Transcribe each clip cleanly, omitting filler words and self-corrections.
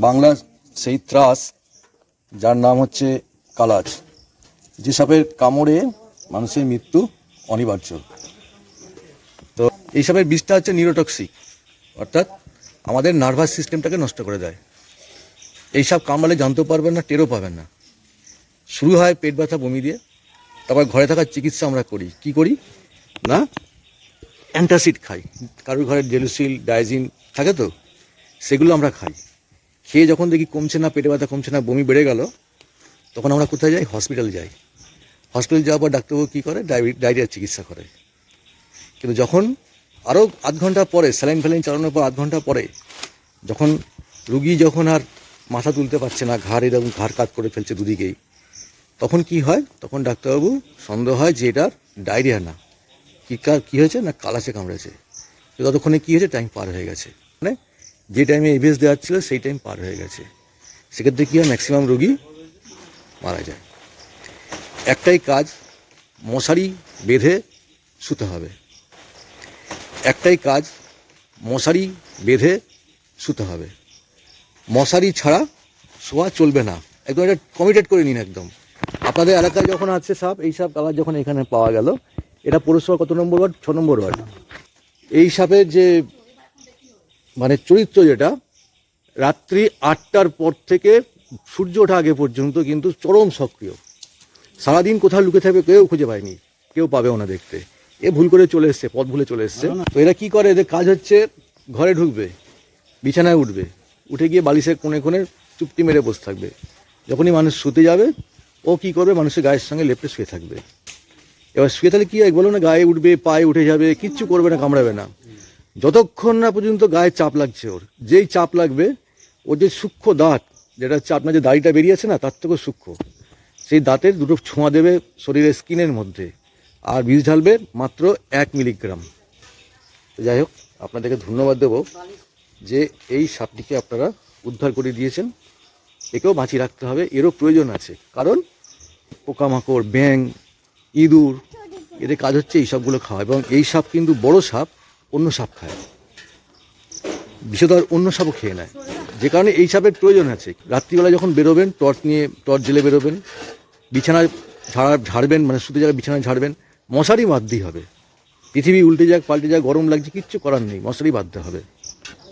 বাংলা সেই ত্রাস যার নাম হচ্ছে কালাজ, যে সাপের কামড়ে মানুষের মৃত্যু অনিবার্য। তো এই সাপের বিষটা হচ্ছে নিউরোটক্সিক, অর্থাৎ আমাদের নার্ভাস সিস্টেমটাকে নষ্ট করে দেয়। এই সাপ কামড়ালে জানতেও পারবেন না, টেরও পাবেন না। শুরু হয় পেট ব্যথা, বমি দিয়ে। তারপর ঘরে থাকার চিকিৎসা আমরা করি। কি করি না, অ্যান্টাসিড খাই। কারোর ঘরে জেলুসিল, ডায়াজিন থাকে, তো সেগুলো আমরা খাই। খেয়ে যখন দেখি কমছে না, পেটে ব্যথা কমছে না, বমি বেড়ে গেল, তখন আমরা কোথায় যাই? হসপিটাল যাই। হসপিটাল যাওয়ার পর ডাক্তারবাবু কী করে? ডায়রিয়ার চিকিৎসা করে। কিন্তু যখন আরও আধ ঘন্টা পরে, স্যালাইন ফ্যালাইন চালানোর পর আধ ঘন্টা পরে, যখন রুগী যখন আর মাথা তুলতে পারছে না, ঘাড় এরকম ঘাড় কাত করে ফেলছে দুদিকেই, তখন কি হয়? তখন ডাক্তারবাবু সন্দেহ হয় যে এটার ডায়রিয়া না, কী হয়েছে না, কালাচে কামড়েছে। ততক্ষণে কী হয়েছে? টাইম পার হয়ে গেছে। মানে যে টাইমে এভিএস দেওয়ার ছিল সেই টাইম পার হয়ে গেছে। সেক্ষেত্রে কী হয়? ম্যাক্সিমাম রোগী মারা যায়। একটাই কাজ, মশারি বেঁধে শুতে হবে। একটাই কাজ, মশারি বেঁধে শুতে হবে। মশারি ছাড়া শোয়া চলবে না। একদম এটা কমিটেড করে নিন একদম। আপনাদের এলাকায় যখন আছে সাপ, এই সাপ কালার যখন এখানে পাওয়া গেল, এটা পৌরসভা কত নম্বর ওয়ার্ড? 6 নম্বর ওয়ার্ড। এই সাপের যে মানে চরিত্র, যেটা রাত্রি 8টার পর থেকে সূর্য ওঠা আগে পর্যন্ত কিন্তু চরম সক্রিয়। সারাদিন কোথাও লুকে থাকবে, কেউ খুঁজে পায়নি, কেউ পাবেও না দেখতে। এ ভুল করে চলে এসছে, পথ ভুলে চলে এসছে। তো এরা কী করে? এদের কাজ হচ্ছে ঘরে ঢুকবে, বিছানায় উঠবে, উঠে গিয়ে বালিশের কোণে কোণে চুপটি মেরে বসে থাকবে। যখনই মানুষ শুতে যাবে, ও কী করবে? মানুষের গায়ের সঙ্গে লেপটে শুয়ে থাকবে। এবার শুয়ে থাকলে কী হয় বলো না? গায়ে উঠবে, পায়ে উঠে যাবে, কিচ্ছু করবে না, কামড়াবে না, যতক্ষণ না পর্যন্ত গায়ে চাপ লাগছে ওর। যেই চাপ লাগবে, ওর যে সূক্ষ্ম দাঁত, যেটা হচ্ছে আপনার যে দাড়িটা বেরিয়েছে না, তার থেকেও সূক্ষ্ম, সেই দাঁতের দুটো ছোঁয়া দেবে শরীরের স্কিনের মধ্যে, আর বিষ ঢালবে মাত্র 1 মিলিগ্রাম। তো যাই হোক, আপনাদেরকে ধন্যবাদ দেবো যে এই সাপটিকে আপনারা উদ্ধার করে দিয়েছেন। একেও বাঁচিয়ে রাখতে হবে, এরও প্রয়োজন আছে। কারণ পোকামাকড়, ব্যাঙ, ইঁদুর, এদের কাজ হচ্ছে এই সবগুলো খাওয়া। এবং এই সাপ কিন্তু বড় সাপ অন্য সাপ খায়, বিষধর অন্য সাপও খেয়ে নেয়। যে কারণে এই সাপের প্রয়োজন আছে। রাত্রিবেলা যখন বেরোবেন, টর্চ জেলে বেরোবেন, বিছানায় ঝাড়বেন, মানে শুতে যাবে বিছানায় ঝাড়বেন, মশারি বাঁধতেই হবে। পৃথিবী উল্টে যাক পাল্টে যাক, গরম লাগছে, কিচ্ছু করার নেই, মশারি বাঁধতে হবে।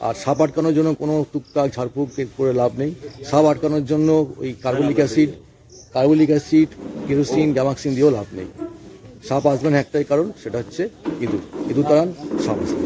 আর সাপ আটকানোর জন্য কোনো টুকটাক ঝাড়ফুঁক করে লাভ নেই। সাপ আটকানোর জন্য ওই কার্বলিক অ্যাসিড, কেরোসিন, গ্যামাক্সিন দিয়েও লাভ নেই। সাপ আসবেন একটাই কারণ, সেটা হচ্ছে ইঁদুর তাড়ান, সাপ আসবে।